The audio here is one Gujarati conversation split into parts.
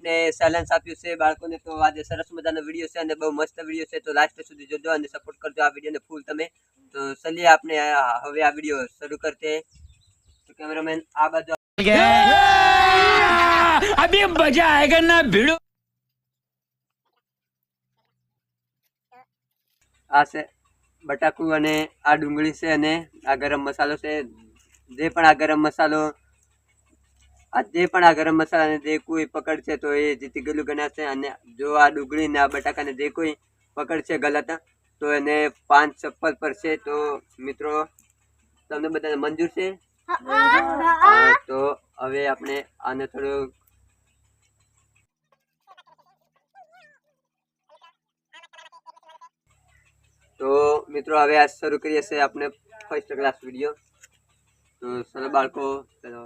આપણે ચેલેન્જ આપ્યું છે બાળકોને, તો આજે સરસ મજાનો વિડીયો છે અને બહુ મસ્ત વિડીયો છે, તો લાસ્ટ સુધી જોજો અને સપોર્ટ કરજો આ વિડીયોને ફૂલ તમે। તો ચलिए આપણે હવે આ વિડીયો શરૂ કરते हैं। तो कैमरामैन आ बाजू अभी मजा आएगा ना भिड़ो। आ से बटाकू અને આ ડુંગળી છે અને આ ગરમ મસાલો છે। જે પણ આ ગરમ મસાલો આ ગરમ મસાલાને જે કોઈ પકડશે તો એ જીતી ગયેલું ગણાશે, અને જો આ ડુંગળી ને આ બટાકાને જે કોઈ પકડશે ગલત તો એને 5 ચપ્પલ પડશે। તો મિત્રો તમને બધાને મંજૂર છે? તો હવે આપણે આને થોડું તો મિત્રો હવે આ શરૂ કરીએ છીએ આપણે ફર્સ્ટ ક્લાસ વિડીયો। તો ચલો બાળકો ચલો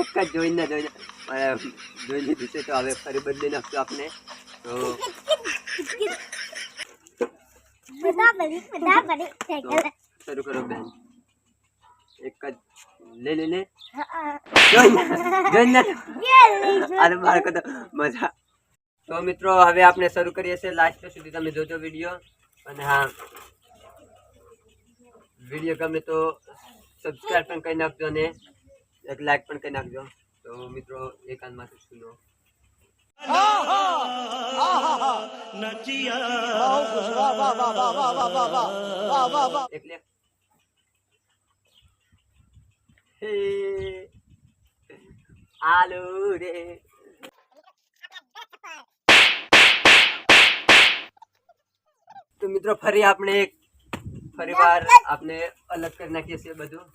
એક જ જોઈને જોઈ લીધું છે, તો હવે ફરી બદલી નાખશું આપણે। તો શરૂ કરો બેન, એક જ લે અરે બાળકો તો મજા। તો મિત્રો હવે આપણે શરૂ કરીએ છીએ, લાસ્ટ સુધી તમે જોજો વિડીયો, અને હા વિડીયો ગમે તો સબસ્ક્રાઇબ પણ કરી નાખજો અને એક લાઈક પણ કરી નાખજો। તો મિત્રો એક કાનમાંથી સુનો એટલે આલુ રે તો મિત્રો ફરી આપણે ફરીવાર આપણે અલગ કરી નાખીએ છીએ બધું।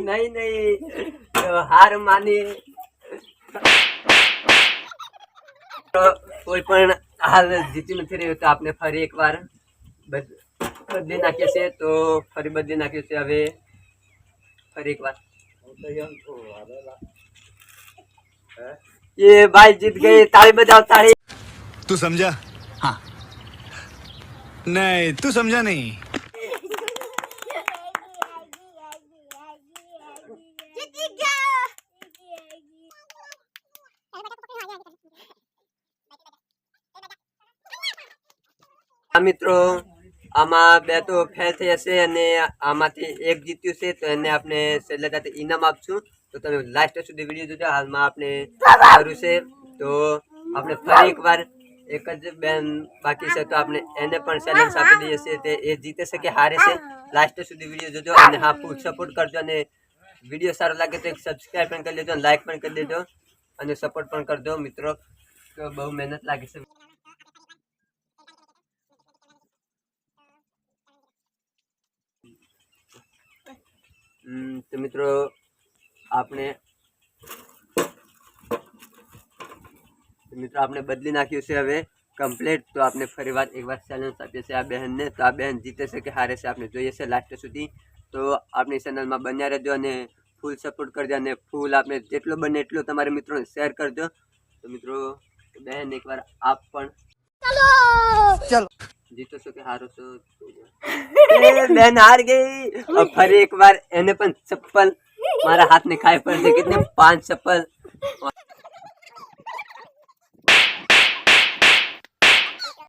નહીં હાર માની તો કોઈ પણ હાલ જીતી નથી રહ્યું, તો આપણે ફરી એકવાર બદલી નાખીએ છીએ। તો ફરી બદલી નાખીએ છીએ હવે ફરી એકવાર। ये भाई जीत गए, ताली बजाओ ताली। तू समझा? हाँ नहीं तू समझा नहीं। મિત્રો આમાં બે તો ફેલ થઈ હશે અને આમાંથી એક જીત્યું છે, તો એને આપણે છેલ્લે ઇનામ આપશું। તો તમે લાસ્ટ સુધી વિડીયો જોજો। હાલમાં આપણે કર્યું છે, તો આપણે ફરી એકવાર એક જ બેન બાકી છે, તો આપણે એને પણ ચેલેન્જ આપી દઈએ છીએ, તે એ જીતે છે કે હારે છે। લાસ્ટ સુધી વિડીયો જોજો અને હા ફૂલ સપોર્ટ કરજો, અને વિડીયો સારો લાગે તો એક સબસ્ક્રાઈબ પણ કરી લેજો, લાઈક પણ કરી દેજો અને સપોર્ટ પણ કરજો મિત્રો। તો બહુ મહેનત લાગે છે। તો મિત્રો આપણે બદલી નાખ્યું છે હવે કમ્પ્લીટ। તો આપણે ફરી એકવાર ચેલેન્જ આપીએ છીએ આ બહેનને, તો આ બહેન જીતે છે કે હારે છે આપણે જોઈએ છે લાસ્ટ સુધી। તો આપણી ચેનલમાં બન્યા રહેજો અને ફૂલ સપોર્ટ કરજો, અને ફૂલ આપણે જેટલો બને એટલો તમારા મિત્રોને શેર કરજો। તો મિત્રો બહેન એકવાર આપ પણ ચલો जीतो છો કે हारो છો? बहन हार गई। अब फरी एक बार एने पण चप्पल मारा हाथ में खाए पड़ कितने 5 चप्पल।